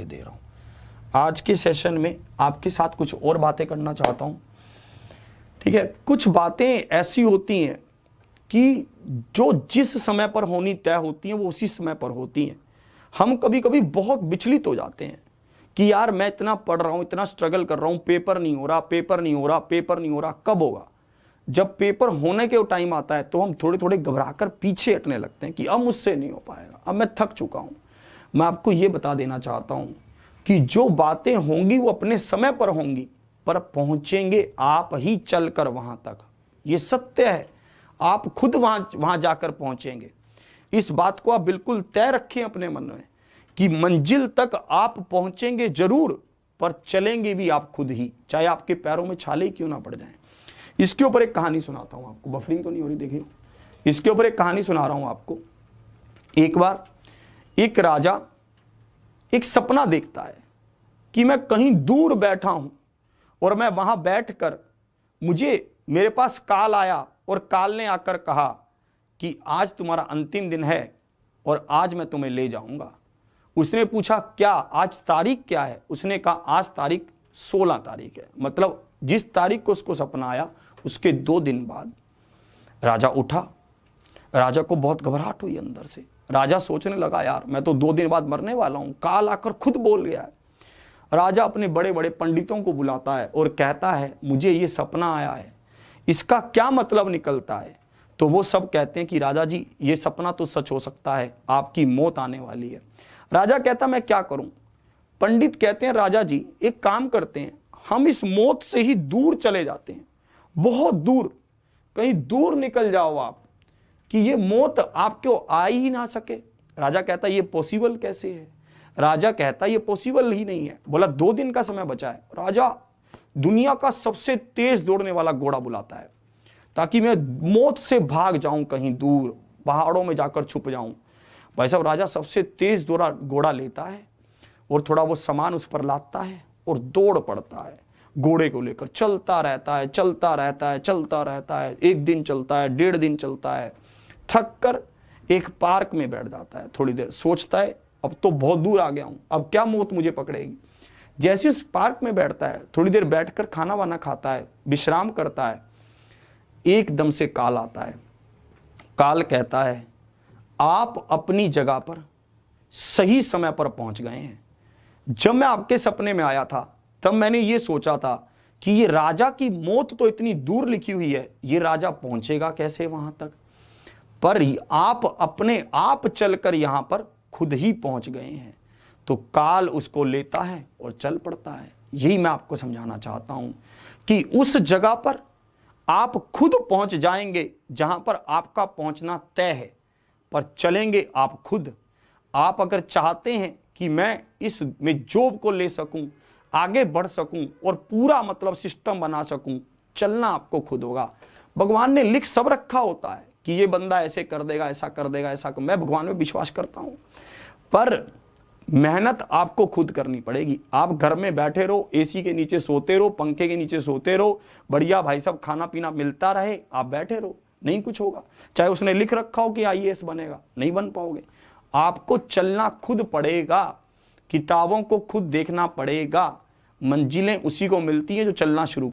दे रहा हूँ। आज के सेशन में आपके साथ कुछ और बातें करना चाहता हूँ। ठीक है, कुछ बातें ऐसी होती हैं कि जो जिस समय पर होनी तय होती हैं वो उसी समय पर होती हैं। हम कभी कभी बहुत विचलित हो जाते हैं कि यार मैं इतना पढ़ रहा हूँ, इतना स्ट्रगल कर रहा हूँ, पेपर नहीं हो रहा, पेपर नहीं हो रहा, पेपर नहीं हो रहा, कब होगा? जब पेपर होने के टाइम आता है तो हम थोड़े थोड़े घबराकर पीछे हटने लगते हैं कि अब मुझसे नहीं हो पाएगा, अब मैं थक चुका हूँ। मैं आपको ये बता देना चाहता हूँ कि जो बातें होंगी वो अपने समय पर होंगी, पर पहुंचेंगे आप ही चलकर वहां तक। ये सत्य है, आप खुद वहां जाकर पहुंचेंगे। इस बात को आप बिल्कुल तय रखें अपने मन में कि मंजिल तक आप पहुंचेंगे जरूर, पर चलेंगे भी आप खुद ही, चाहे आपके पैरों में छाले ही क्यों ना पड़ जाएं। इसके ऊपर एक कहानी सुनाता हूं आपको। बफरिंग तो नहीं हो रही? देखिए, इसके ऊपर एक कहानी सुना रहा हूं आपको। एक बार एक राजा एक सपना देखता है कि मैं कहीं दूर बैठा हूं और मैं वहां बैठकर मेरे पास काल आया और काल ने आकर कहा कि आज तुम्हारा अंतिम दिन है और आज मैं तुम्हें ले जाऊंगा। उसने पूछा क्या, आज तारीख क्या है? उसने कहा आज तारीख 16 तारीख है। मतलब जिस तारीख को उसको सपना आया उसके 2 दिन बाद। राजा उठा। राजा को बहुत घबराहट हुई अंदर से। राजा सोचने लगा यार मैं तो 2 दिन बाद मरने वाला हूं, काल आकर खुद बोल गया है। राजा अपने बड़े बड़े पंडितों को बुलाता है और कहता है मुझे ये सपना आया है, इसका क्या मतलब निकलता है? तो वो सब कहते हैं कि राजा जी ये सपना तो सच हो सकता है, आपकी मौत आने वाली है। राजा कहता मैं क्या करूं? पंडित कहते हैं राजा जी एक काम करते हैं, हम इस मौत से ही दूर चले जाते हैं, बहुत दूर, कहीं दूर निकल जाओ आप कि ये मौत आपको आ ही ना सके। राजा कहता ये पॉसिबल कैसे है? राजा कहता ये पॉसिबल ही नहीं है। बोला 2 दिन का समय बचा है। राजा दुनिया का सबसे तेज दौड़ने वाला घोड़ा बुलाता है ताकि मैं मौत से भाग जाऊं, कहीं दूर पहाड़ों में जाकर छुप जाऊं। भाई साहब, राजा सबसे तेज घोड़ा लेता है और थोड़ा वो सामान उस पर लादता है और दौड़ पड़ता है। घोड़े को लेकर चलता रहता है, चलता रहता है, चलता रहता है। 1 दिन चलता है, 1.5 दिन चलता है। थक कर एक पार्क में बैठ जाता है। थोड़ी देर सोचता है अब तो बहुत दूर आ गया हूं, अब क्या मौत मुझे पकड़ेगी। जैसे उस पार्क में बैठता है, थोड़ी देर बैठकर खाना वाना खाता है, विश्राम करता है, एकदम से काल आता है। काल कहता है आप अपनी जगह पर सही समय पर पहुंच गए हैं। जब मैं आपके सपने में आया था तब मैंने ये सोचा था कि ये राजा की मौत तो इतनी दूर लिखी हुई है, ये राजा पहुंचेगा कैसे वहां तक? पर आप अपने आप चलकर यहां पर खुद ही पहुंच गए हैं। तो काल उसको लेता है और चल पड़ता है। यही मैं आपको समझाना चाहता हूं कि उस जगह पर आप खुद पहुंच जाएंगे जहां पर आपका पहुंचना तय है, पर चलेंगे आप खुद। आप अगर चाहते हैं कि मैं इस में जॉब को ले सकूं, आगे बढ़ सकूं और पूरा मतलब सिस्टम बना सकूं, चलना आपको खुद होगा। भगवान ने लिख सब रखा होता है कि ये बंदा ऐसे कर देगा, ऐसा कर देगा, ऐसा कर। मैं भगवान में विश्वास करता हूं, पर मेहनत आपको खुद करनी पड़ेगी। आप घर में बैठे रहो, एसी के नीचे सोते रहो, पंखे के नीचे सोते रहो, बढ़िया भाई साहब खाना पीना मिलता रहे, आप बैठे रहो, नहीं कुछ होगा। चाहे उसने लिख रखा हो कि आईएएस बनेगा, नहीं बन पाओगे। आपको चलना खुद पड़ेगा, किताबों को खुद देखना पड़ेगा। मंजिलें उसी को मिलती हैं जो चलना शुरू